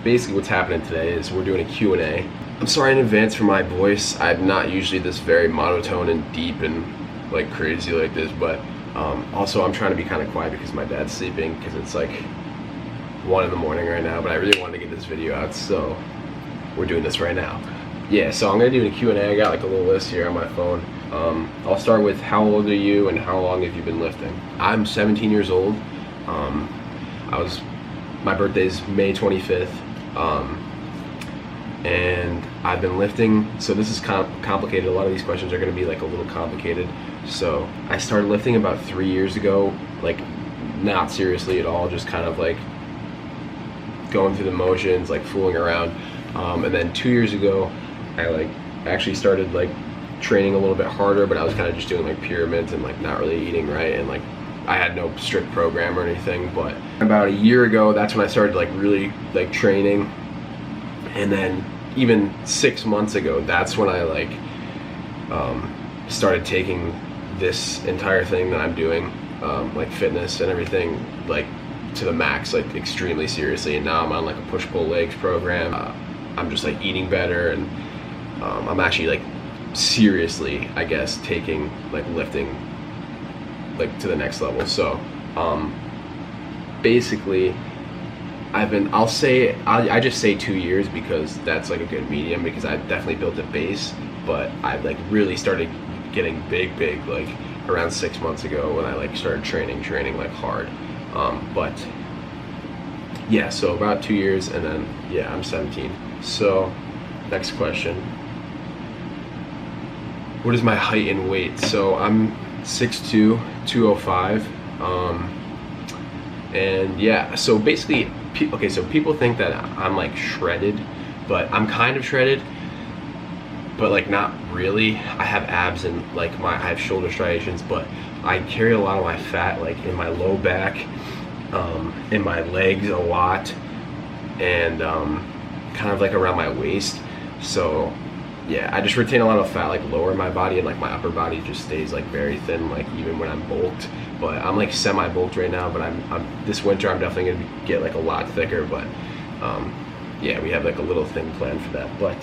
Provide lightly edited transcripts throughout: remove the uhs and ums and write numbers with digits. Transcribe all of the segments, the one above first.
basically what's happening today is we're doing a Q&A. I'm sorry in advance for my voice. I'm not usually this very monotone and deep and like crazy like this, but also I'm trying to be kind of quiet because my dad's sleeping, because it's like 1 in the morning right now, but I really wanted to get this video out, so we're doing this right now. Yeah, so I'm gonna do a Q&A. I got like a little list here on my phone. I'll start with how old are you and how long have you been lifting? I'm 17 years old. My birthday's May 25th. And I've been lifting, so this is complicated. A lot of these questions are gonna be like a little complicated. So I started lifting about 3 years ago, like not seriously at all, just kind of like going through the motions, like fooling around. And then 2 years ago, I like actually started like training a little bit harder, but I was kind of just doing like pyramids and like not really eating right, and like I had no strict program or anything. But about a year ago, that's when I started like really like training. And then even 6 months ago, that's when I like started taking this entire thing that I'm doing, like fitness and everything, like to the max, like extremely seriously. And now I'm on like a push-pull legs program. I'm just like eating better, and I'm actually like seriously, I guess, taking like lifting like to the next level. So basically I just say 2 years because that's like a good medium, because I definitely built a base, but I like really started getting big like around 6 months ago when I like started training like hard. But yeah, so about 2 years, and then yeah, I'm 17. So next question, what is my height and weight? So I'm 6'2", 205, and yeah, so basically, okay, so people think that I'm like shredded, but I'm kind of shredded, but like not really. I have abs and like I have shoulder striations, but I carry a lot of my fat like in my low back, in my legs a lot, and kind of like around my waist. So yeah, I just retain a lot of fat like lower in my body, and like my upper body just stays like very thin, like even when I'm bulked. But I'm like semi-bulked right now, but I'm this winter I'm definitely gonna get like a lot thicker. But yeah, we have like a little thing planned for that. But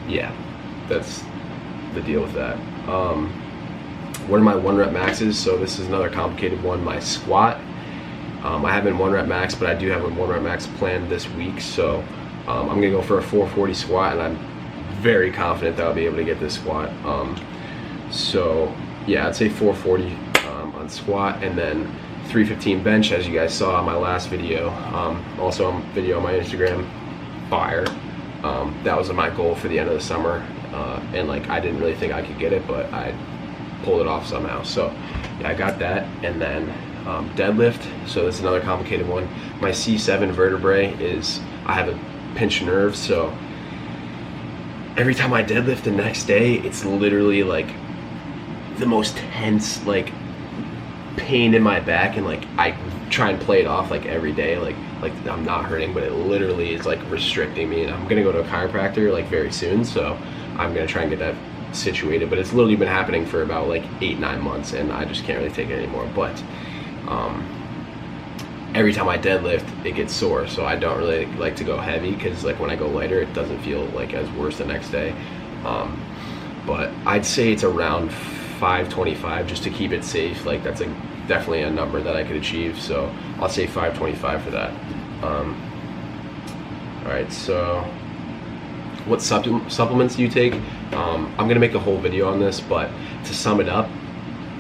yeah, that's the deal with that. What are my 1 rep maxes? So this is another complicated one. My squat, I haven't 1 rep max, but I do have a 1 rep max planned this week. So I'm gonna go for a 440 squat, and I'm very confident that I'll be able to get this squat. So yeah, I'd say 440 on squat, and then 315 bench, as you guys saw in my last video, also on video on my Instagram, fire. That was my goal for the end of the summer, and like I didn't really think I could get it, but I pulled it off somehow. So yeah, I got that. And then deadlift, so that's another complicated one. My C7 vertebrae I have a pinched nerve, so every time I deadlift the next day, it's literally like the most tense like pain in my back, and like I try and play it off like every day, like I'm not hurting, but it literally is like restricting me. And I'm gonna go to a chiropractor like very soon, so I'm gonna try and get that situated. But it's literally been happening for about like 8-9 months, and I just can't really take it anymore. But every time I deadlift, it gets sore, so I don't really like to go heavy, because like when I go lighter, it doesn't feel like as worse the next day. But I'd say it's around 525 just to keep it safe. Like that's definitely a number that I could achieve, so I'll say 525 for that. All right, so what supplements do you take? I'm gonna make a whole video on this, but to sum it up,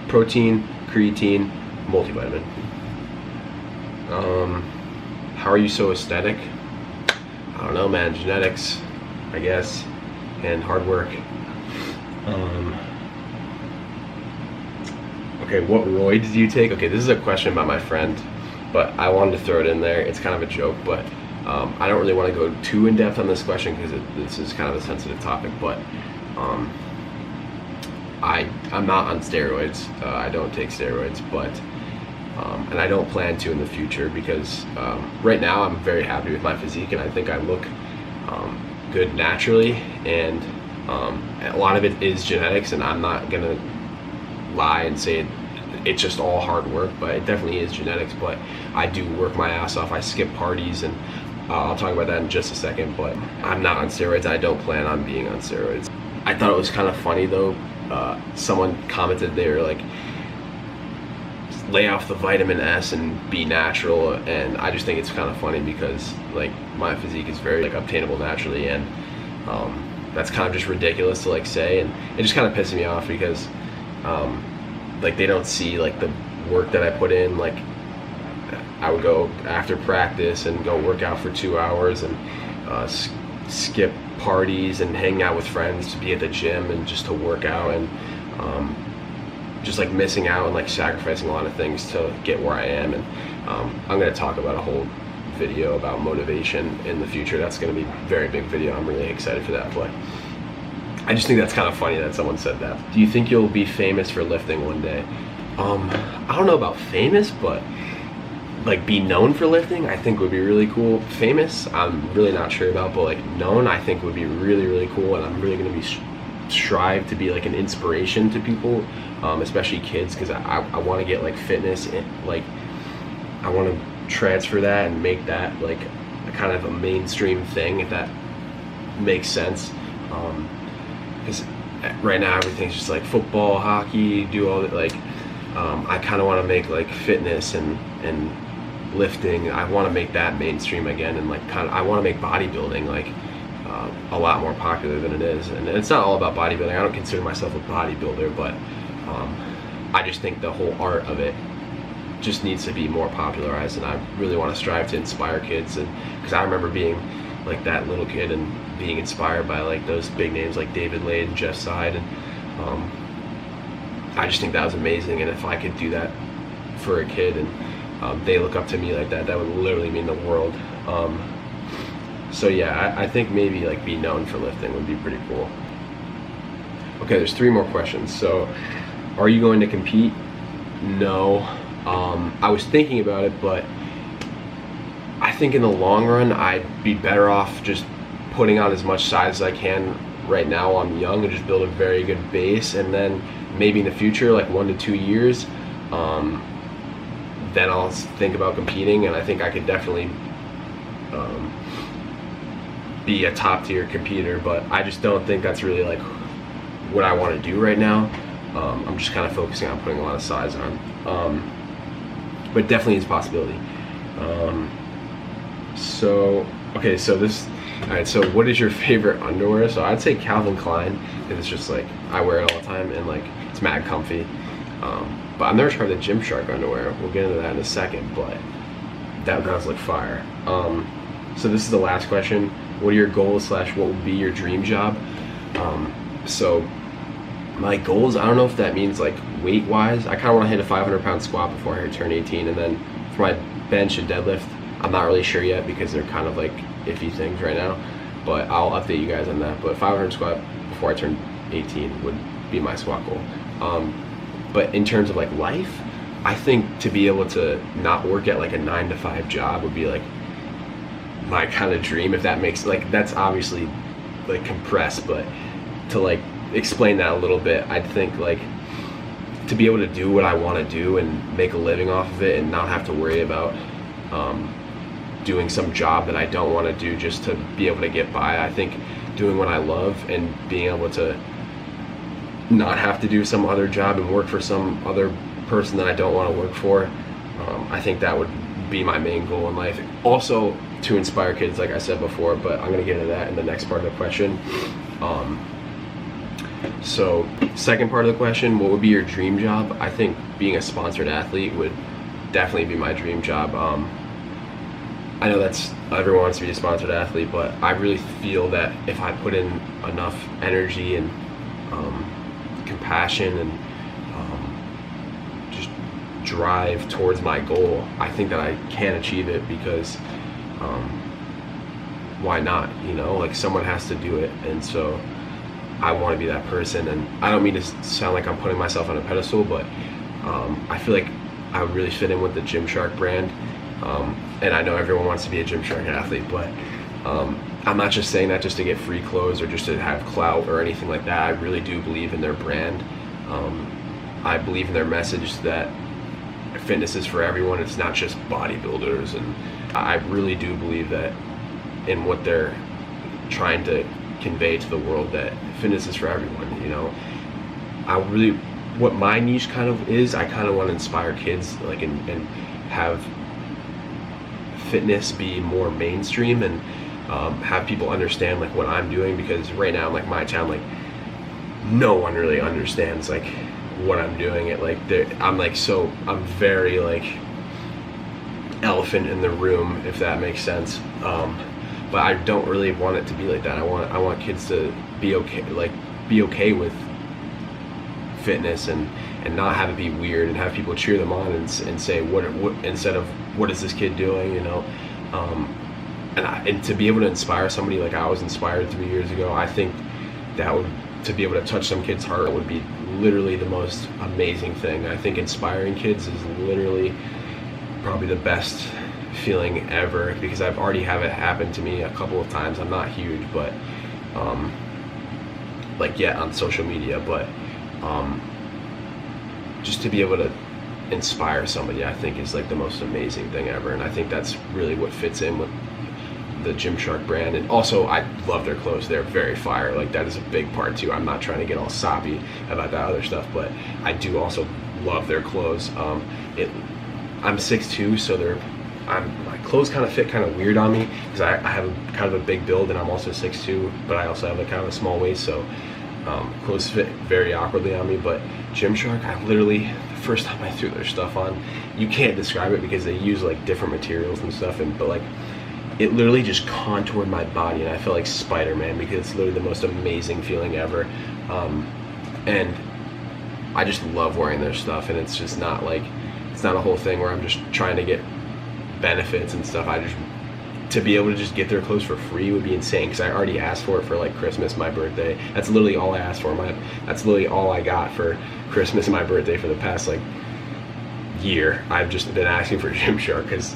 protein, creatine, multivitamin. How are you so aesthetic? I don't know, man. Genetics, I guess, and hard work. Okay, what roids do you take? Okay, this is a question about my friend, but I wanted to throw it in there. It's kind of a joke, but I don't really want to go too in depth on this question because this is kind of a sensitive topic. But I'm not on steroids. I don't take steroids, but and I don't plan to in the future, because right now I'm very happy with my physique, and I think I look good naturally, and a lot of it is genetics, and I'm not gonna lie and say it's just all hard work, but it definitely is genetics. But I do work my ass off. I skip parties, and I'll talk about that in just a second, but I'm not on steroids. I don't plan on being on steroids. I thought it was kind of funny though. Someone commented they were like, lay off the vitamin S and be natural, and I just think it's kind of funny because like my physique is very like obtainable naturally, and that's kind of just ridiculous to like say, and it just kind of pisses me off because like they don't see like the work that I put in. Like I would go after practice and go work out for 2 hours and skip parties and hang out with friends to be at the gym and just to work out, and just like missing out and like sacrificing a lot of things to get where I am. And I'm going to talk about a whole video about motivation in the future. That's going to be a very big video. I'm really excited for that, but I just think that's kind of funny that someone said that. Do you think you'll be famous for lifting one day? I don't know about famous, but like be known for lifting I think would be really cool. Famous I'm really not sure about, but like known I think would be really, really cool, and I'm really going to be strive to be like an inspiration to people, especially kids, because I want to get like fitness and like I want to transfer that and make that like a kind of a mainstream thing, if that makes sense, because right now everything's just like football, hockey, do all that. Like I kind of want to make like fitness and lifting, I want to make that mainstream again, and like kind of I want to make bodybuilding like a lot more popular than it is. And it's not all about bodybuilding. I don't consider myself a bodybuilder, but I just think the whole art of it just needs to be more popularized, and I really want to strive to inspire kids. And because I remember being like that little kid and being inspired by like those big names like David Lade and Jeff Side, and I just think that was amazing. And if I could do that for a kid and they look up to me like that, that would literally mean the world. So yeah, I think maybe like be known for lifting would be pretty cool. Okay, there's 3 more questions. So, are you going to compete? No. I was thinking about it, but I think in the long run, I'd be better off just putting on as much size as I can right now while I'm young and just build a very good base, and then maybe in the future, like 1 to 2 years, then I'll think about competing, and I think I could definitely be a top tier competitor, but I just don't think that's really like what I want to do right now. I'm just kind of focusing on putting a lot of size on, but definitely is a possibility. So okay, so alright, so what is your favorite underwear? So I'd say Calvin Klein, because it's just like I wear it all the time and like it's mad comfy. But I've never tried the Gymshark underwear. We'll get into that in a second, but that does look fire. So this is the last question. What are your goals / what would be your dream job? So my goals, I don't know if that means like weight wise. I kind of want to hit a 500-pound squat before I turn 18, and then for my bench and deadlift, I'm not really sure yet because they're kind of like iffy things right now, but I'll update you guys on that. But 500 squat before I turn 18 would be my squat goal. But in terms of like life, I think to be able to not work at like a 9-to-5 job would be like my kind of dream, if that makes, like, that's obviously like compressed, but to like explain that a little bit, I'd think like to be able to do what I want to do and make a living off of it and not have to worry about doing some job that I don't want to do just to be able to get by. I think doing what I love and being able to not have to do some other job and work for some other person that I don't want to work for, I think that would be my main goal in life. Also to inspire kids, like I said before, but I'm going to get into that in the next part of the question. So second part of the question, what would be your dream job? I think being a sponsored athlete would definitely be my dream job. I know that's, everyone wants to be a sponsored athlete, but I really feel that if I put in enough energy and compassion and just drive towards my goal, I think that I can achieve it, because why not, you know, like someone has to do it, and so I want to be that person. And I don't mean to sound like I'm putting myself on a pedestal, but I feel like I would really fit in with the Gymshark brand, and I know everyone wants to be a Gymshark athlete, but I'm not just saying that just to get free clothes or just to have clout or anything like that. I really do believe in their brand. I believe in their message that fitness is for everyone. It's not just bodybuilders, and I really do believe that in what they're trying to convey to the world, that fitness is for everyone. You know, I really, what my niche kind of is, I kind of want to inspire kids, like, and have fitness be more mainstream, and have people understand like what I'm doing, because right now, like, my town, like, no one really understands like what I'm doing. It like I'm very like elephant in the room, if that makes sense. But I don't really want it to be like that. I want kids to be okay with fitness, and not have it be weird, and have people cheer them on, and say what instead of what is this kid doing, you know. And to be able to inspire somebody like I was inspired 3 years ago, I think that would, to be able to touch some kid's heart, would be literally the most amazing thing. I think inspiring kids is literally probably the best feeling ever, because I've already have it happen to me a couple of times. I'm not huge, but like, yeah, on social media, but just to be able to inspire somebody, I think, is like the most amazing thing ever. And I think that's really what fits in with the Gymshark brand. And also, I love their clothes. They're very fire. Like, that is a big part too. I'm not trying to get all soppy about that other stuff, but I do also love their clothes. I'm 6'2", so my clothes kind of fit kind of weird on me, because I have kind of a big build, and I'm also 6'2", but I also have a kind of a small waist, so clothes fit very awkwardly on me. But Gymshark, I literally, the first time I threw their stuff on, you can't describe it, because they use like different materials and stuff, but like, it literally just contoured my body, and I felt like Spider-Man, because it's literally the most amazing feeling ever. And I just love wearing their stuff, and it's just not like, it's not a whole thing where I'm just trying to get benefits and stuff. To be able to just get their clothes for free would be insane, because I already asked for it for like Christmas, my birthday. That's literally all I asked for. That's literally all I got for Christmas and my birthday for the past like year. I've just been asking for Gymshark, because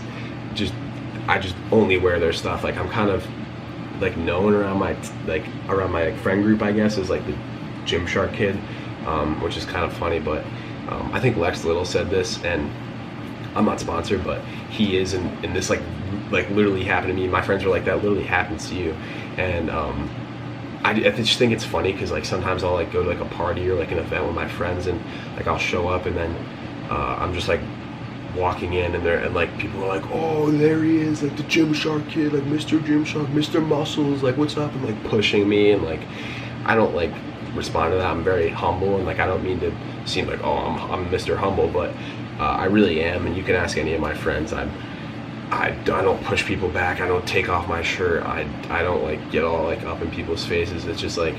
I just only wear their stuff. Like, I'm kind of like known around my friend group, I guess, as like the Gymshark kid, which is kind of funny. But I think Lex Little said this, and I'm not sponsored, but he is, and this like literally happened to me. My friends were like, that literally happens to you. And I just think it's funny, because like sometimes I'll like go to like a party or like an event with my friends, and like I'll show up, and then I'm just like walking in, and like people are like, oh, there he is, like the Gymshark kid, like Mr. Gymshark, Mr. Muscles, like what's up, and like pushing me, and like I don't like respond to that. I'm very humble, and like I don't mean to seem like, oh, I'm Mr. Humble, but I really am. And you can ask any of my friends. I don't push people back. I don't take off my shirt. I don't like get all like up in people's faces. It's just like,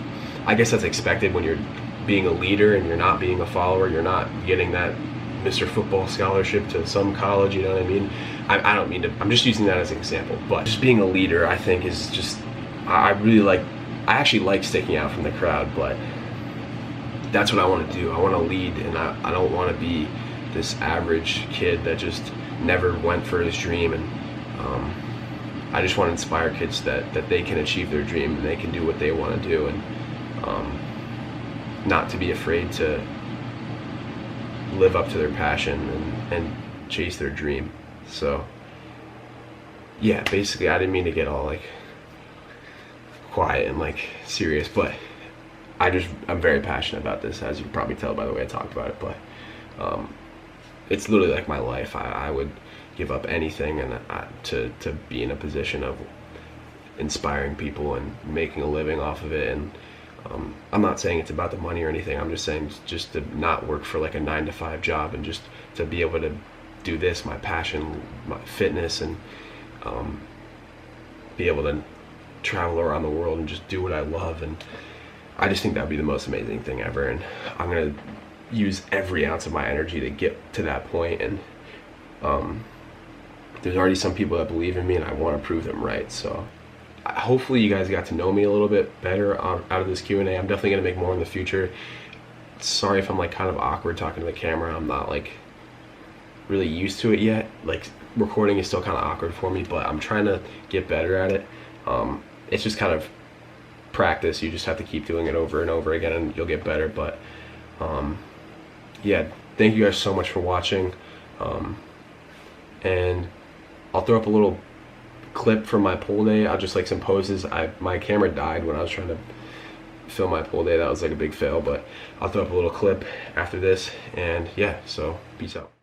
I guess that's expected when you're being a leader and you're not being a follower. You're not getting that Mr. Football scholarship to some college, you know what I mean? I don't mean to, I'm just using that as an example, but just being a leader, I think, is just, I actually like sticking out from the crowd, but that's what I want to do. I want to lead, and I don't want to be this average kid that just never went for his dream. And I just want to inspire kids that they can achieve their dream, and they can do what they want to do, and not to be afraid to live up to their passion and chase their dream. So yeah, basically, I didn't mean to get all like quiet and like serious, but I'm very passionate about this, as you can probably tell by the way I talked about it. But it's literally like my life. I would give up anything and to be in a position of inspiring people and making a living off of it. And I'm not saying it's about the money or anything. I'm just saying just to not work for like a 9-to-5 job, and just to be able to do this, my passion, my fitness, and be able to travel around the world and just do what I love. And I just think that would be the most amazing thing ever. And I'm going to use every ounce of my energy to get to that point. And there's already some people that believe in me, and I want to prove them right. So hopefully you guys got to know me a little bit better out of this Q&A. I'm definitely going to make more in the future. Sorry if I'm like kind of awkward talking to the camera. I'm not like really used to it yet. Like, recording is still kind of awkward for me, but I'm trying to get better at it. It's just kind of practice. You just have to keep doing it over and over again, and you'll get better. But yeah, thank you guys so much for watching. And I'll throw up a little clip from my pool day. I'll just like some poses. My camera died when I was trying to film my pool day. That was like a big fail, but I'll throw up a little clip after this. And yeah, so peace out.